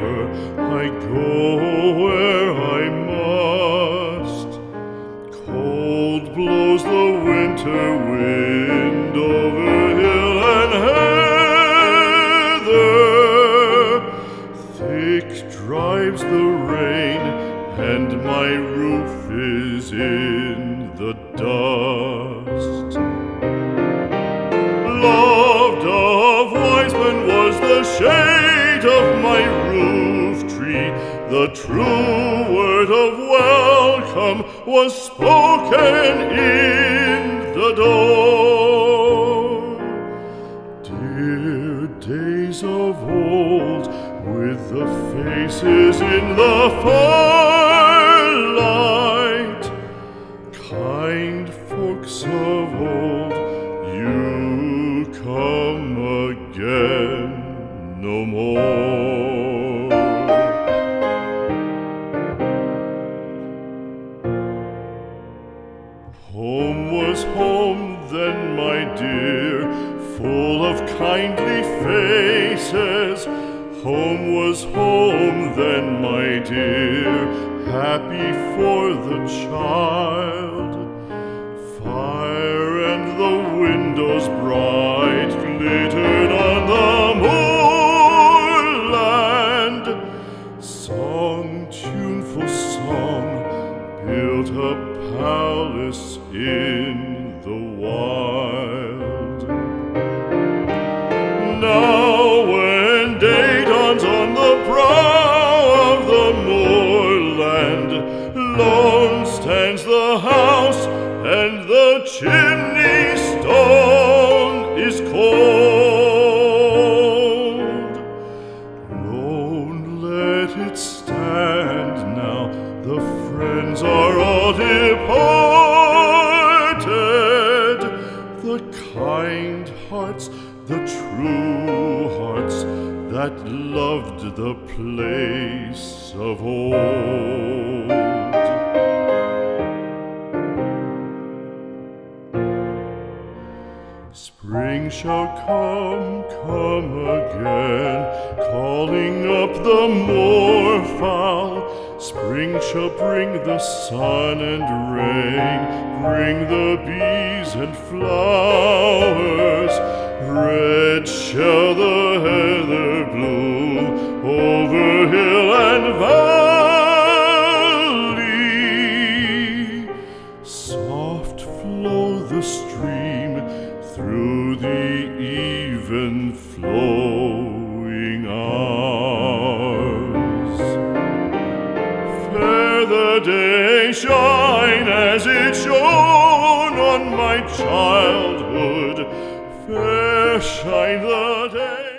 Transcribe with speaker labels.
Speaker 1: river, I go where I must. Cold blows the winter wind over hill and heather. Thick drives the rain, and my roof is in the dust. Loved of wise men was the shade of my roof tree. The true word of welcome was spoken in the door. Dear days of old, with the faces in the firelight, kind folks of old, you come again no more. Home was home then, my dear, full of kindly faces. Home was home then, my dear, happy for the child. Fire and the windows bright glittered on the moorland. Song, tuneful song, built a palace in the wild. Now when day dawns on the brow of the moorland, lone stands the house, and the chimney stone is cold. Lone, let it stand now, the friends are all departed. The kind hearts, the true hearts, that loved the place of old. Spring shall come again, calling up the moorfowl. Spring shall bring the sun and rain, bring the bees and flowers. Red shall the heather bloom over hill and valley. Soft flow the stream through the even flowing hours. Fair the day shine as it shone on my childhood. Fair shine the day.